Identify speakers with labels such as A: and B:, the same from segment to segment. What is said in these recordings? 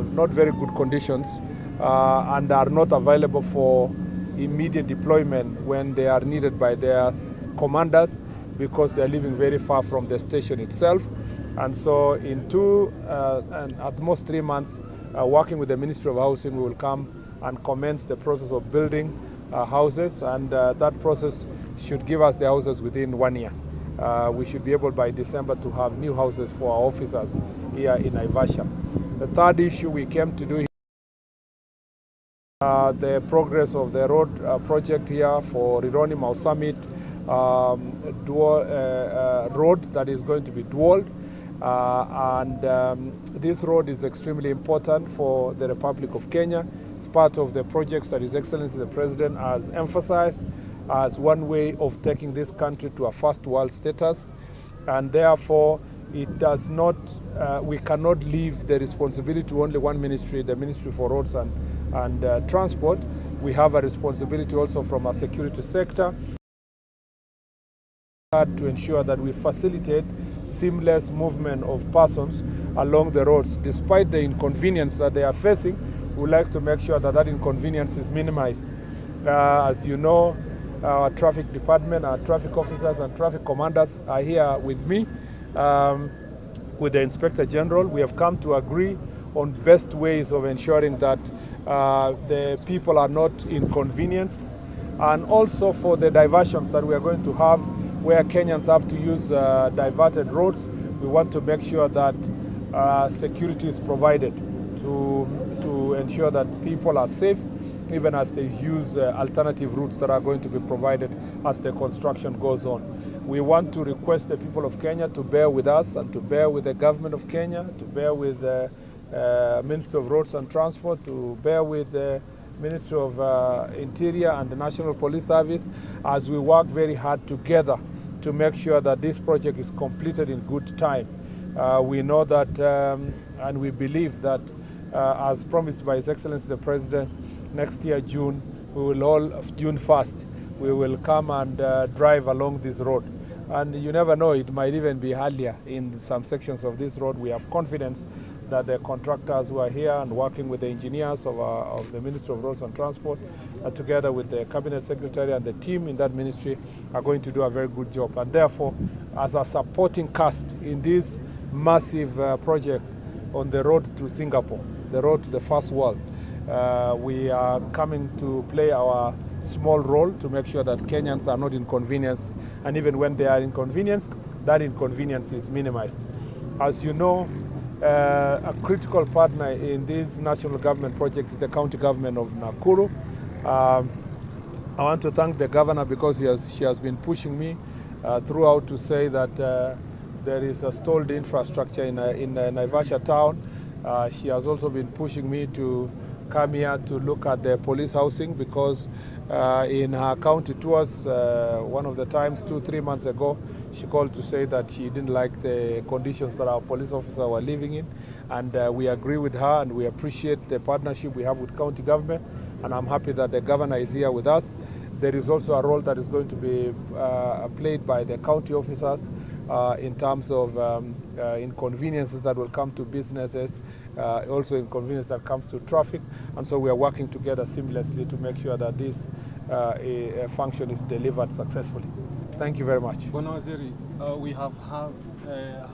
A: Not very good conditions and are not available for immediate deployment when they are needed by their commanders because they are living very far from the station itself. And so in 2 and at most 3 months, working with the Ministry of Housing, we will come and commence the process of building houses, and that process should give us the houses within 1 year. We should be able by December to have new houses for our officers here in Naivasha. The third issue we came to do the progress of the road project here for Rironi-Mau Summit road that is going to be dual. This road is extremely important for the Republic of Kenya. It's part of the projects that His Excellency the President has emphasized as one way of taking this country to a first world status, and therefore it does not, we cannot leave the responsibility to only one ministry, the Ministry for Roads and Transport. We have a responsibility also from our security sector to ensure that we facilitate seamless movement of persons along the roads. Despite the inconvenience that they are facing, we would like to make sure that that inconvenience is minimized. As you know, our traffic department, our traffic officers and traffic commanders are here with me, with the Inspector General. We have come to agree on best ways of ensuring that the people are not inconvenienced, and also for the diversions that we are going to have where Kenyans have to use diverted roads. We want to make sure that security is provided to ensure that people are safe, even as they use alternative routes that are going to be provided as the construction goes on. We want to request the people of Kenya to bear with us and to bear with the government of Kenya, to bear with the Ministry of Roads and Transport, to bear with the Ministry of Interior and the National Police Service as we work very hard together to make sure that this project is completed in good time. We know that and we believe that as promised by His Excellency the President, next year June, June 1st, we will come and drive along this road. And you never know, it might even be earlier in some sections of this road. We have confidence that the contractors who are here and working with the engineers of the Ministry of Roads and Transport, together with the Cabinet Secretary and the team in that ministry, are going to do a very good job. And therefore, as a supporting cast in this massive project on the road to Singapore, the road to the first world, we are coming to play our small role to make sure that Kenyans are not inconvenienced, and even when they are inconvenienced, that inconvenience is minimized. As you know, a critical partner in these national government projects is the county government of Nakuru. I want to thank the governor because she has been pushing me throughout to say that there is a stalled infrastructure in Naivasha town. She has also been pushing me to come here to look at the police housing because in her county tours, one of the times 2-3 months ago, she called to say that she didn't like the conditions that our police officers were living in, and we agree with her and we appreciate the partnership we have with county government, and I'm happy that the governor is here with us. There is also a role that is going to be played by the county officers in terms of inconveniences that will come to businesses, also inconvenience that comes to traffic, and so we are working together seamlessly to make sure that this function is delivered successfully. Thank you very much.
B: Bwana Waziri, we have had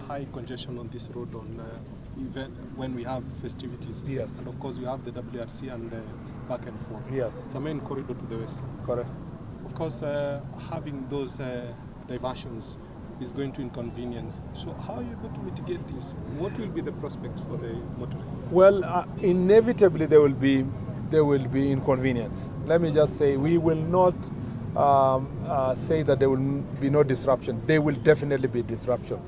B: high congestion on this road on when we have festivities.
A: Yes.
B: And of course we have the WRC and back and forth.
A: Yes.
B: It's a main corridor to the west.
A: Correct.
B: Of course, having those diversions is going to inconvenience. So how are you going to mitigate this? What will be the prospects for the motorists? Well,
A: inevitably there will be inconvenience. Let me just say, we will not say that there will be no disruption. There will definitely be disruption,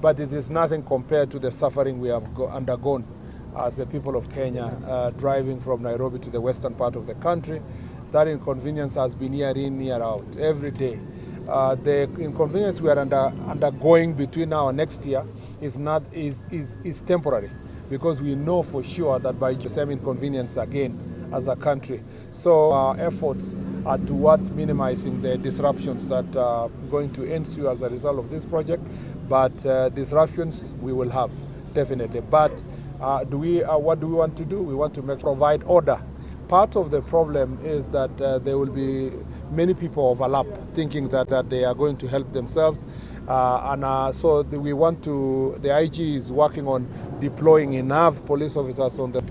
A: but it is nothing compared to the suffering we have undergone as the people of Kenya driving from Nairobi to the western part of the country. That inconvenience has been year in, year out, every day. The inconvenience we are undergoing between now and next year is temporary, because we know for sure that by the same inconvenience again as a country. So our efforts are towards minimizing the disruptions that are going to ensue as a result of this project. But disruptions we will have, definitely. But what do we want to do? We want to provide order. Part of the problem is that there will be many people overlap, thinking that they are going to help themselves. The IG is working on deploying enough police officers on the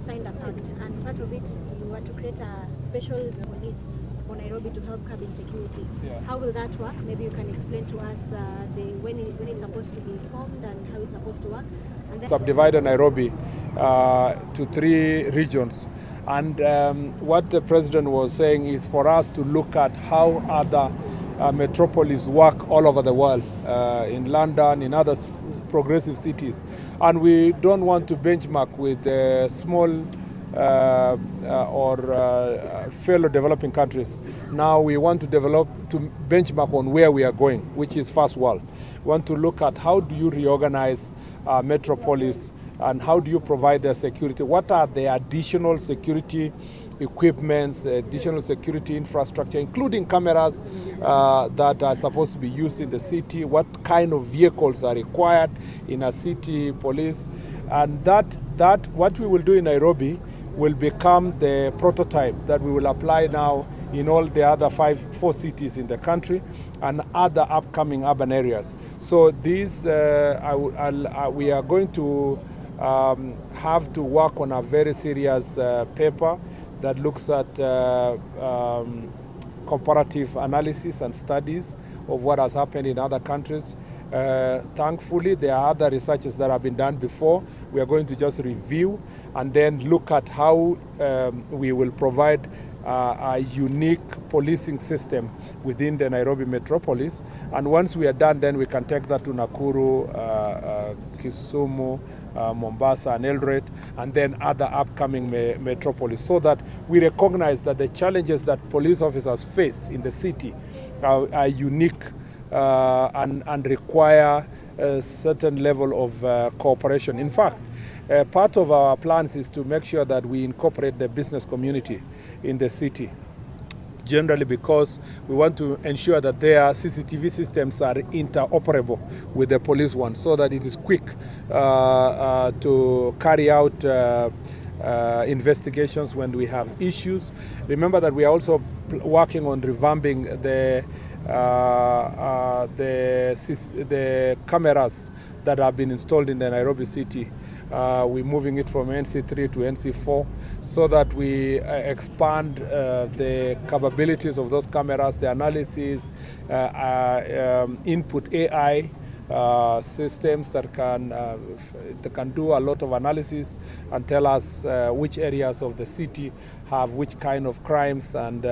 C: signed a pact, and part of it, you want to create a special police for Nairobi to help cabin security.
A: Yeah.
C: How will that work? Maybe you can explain to us when it's supposed to be formed and how it's supposed to work. And then
A: subdivided Nairobi to 3 regions. And what the president was saying is for us to look at how other metropolis work all over the world, in London, in other progressive cities. And we don't want to benchmark with small or fellow developing countries. Now we want to benchmark on where we are going, which is first world. We want to look at how do you reorganize metropolis and how do you provide their security? What are the additional security equipments, additional security infrastructure, including cameras that are supposed to be used in the city? What kind of vehicles are required in a city police? And that what we will do in Nairobi will become the prototype that we will apply now in all the other 4 cities in the country and other upcoming urban areas. So these, we are going to have to work on a very serious paper that looks at comparative analysis and studies of what has happened in other countries. Thankfully, there are other researches that have been done before. We are going to just review and then look at how we will provide a unique policing system within the Nairobi metropolis. And once we are done, then we can take that to Nakuru, Kisumu, Mombasa and Eldoret, and then other upcoming metropolis, so that we recognize that the challenges that police officers face in the city are unique and require a certain level of cooperation. In fact, part of our plans is to make sure that we incorporate the business community in the city, generally because we want to ensure that their CCTV systems are interoperable with the police ones, so that it is quick to carry out investigations when we have issues. Remember that we are also working on revamping the cameras that have been installed in the Nairobi city. We're moving it from NC3 to NC4 so that we expand the capabilities of those cameras, the analysis, input AI systems that can do a lot of analysis and tell us which areas of the city have which kind of crimes, and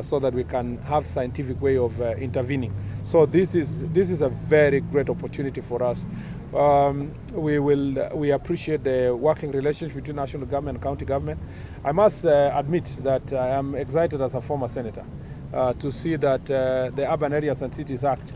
A: so that we can have scientific way of intervening. So this is a very great opportunity for us. We appreciate the working relationship between national government and county government. I must admit that I am excited as a former senator to see that the Urban Areas and Cities Act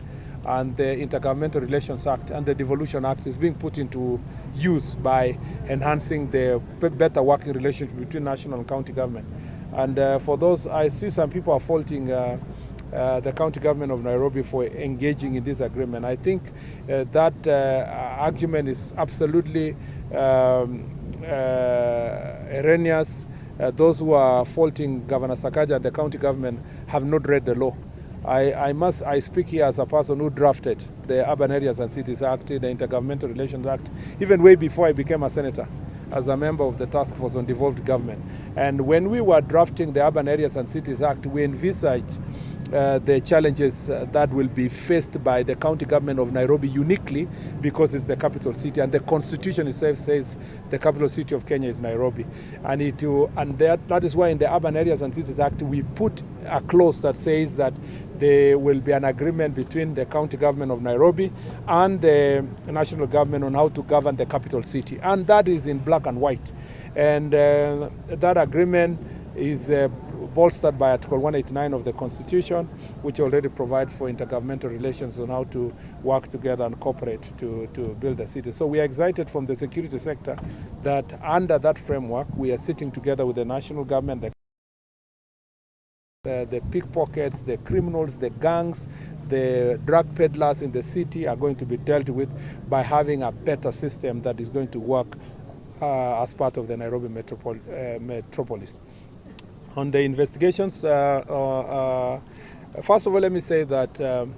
A: and the Intergovernmental Relations Act and the Devolution Act is being put into use by enhancing the better working relationship between national and county government. And for those, I see some people are faulting the county government of Nairobi for engaging in this agreement. I think that argument is absolutely erroneous. Those who are faulting Governor Sakaja and the county government have not read the law. I speak here as a person who drafted the Urban Areas and Cities Act, the Intergovernmental Relations Act, even way before I became a senator, as a member of the Task Force on Devolved Government. And when we were drafting the Urban Areas and Cities Act, we envisaged the challenges that will be faced by the county government of Nairobi uniquely because it's the capital city, and the constitution itself says the capital city of Kenya is Nairobi. And that is why in the Urban Areas and Cities Act we put a clause that says that there will be an agreement between the county government of Nairobi and the national government on how to govern the capital city, and that is in black and white. And that agreement is bolstered by Article 189 of the Constitution, which already provides for intergovernmental relations on how to work together and cooperate to build the city. So we are excited from the security sector that under that framework, we are sitting together with the national government, the pickpockets, the criminals, the gangs, the drug peddlers in the city are going to be dealt with by having a better system that is going to work as part of the Nairobi metropolis. On the investigations, first of all, let me say that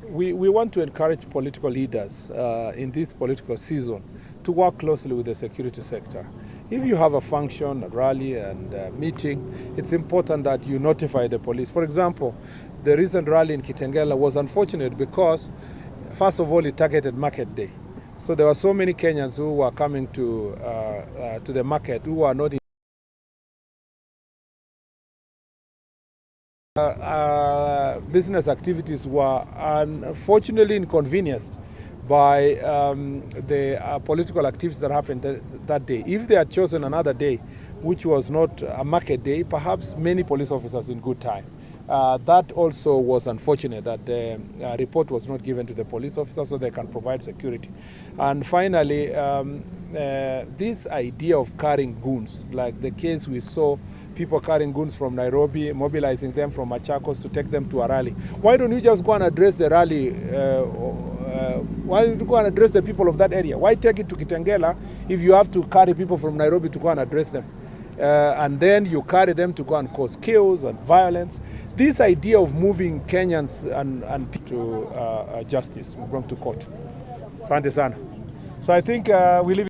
A: we want to encourage political leaders in this political season to work closely with the security sector. If you have a function, a rally, and a meeting, it's important that you notify the police. For example, the recent rally in Kitengela was unfortunate because, first of all, it targeted market day. So there were so many Kenyans who were coming to the market who were not in business activities were unfortunately inconvenienced by the political activities that happened that day. If they had chosen another day, which was not a market day, perhaps many police officers in good time. That also was unfortunate that the report was not given to the police officers so they can provide security. And finally, this idea of carrying goons, like the case we saw, people carrying goons from Nairobi, mobilizing them from Machakos to take them to a rally. Why don't you just go and address the rally? Why don't you go and address the people of that area? Why take it to Kitengela if you have to carry people from Nairobi to go and address them? And then you carry them to go and cause chaos and violence. This idea of moving Kenyans and to justice, we're going to court. Asante sana. So I think we leave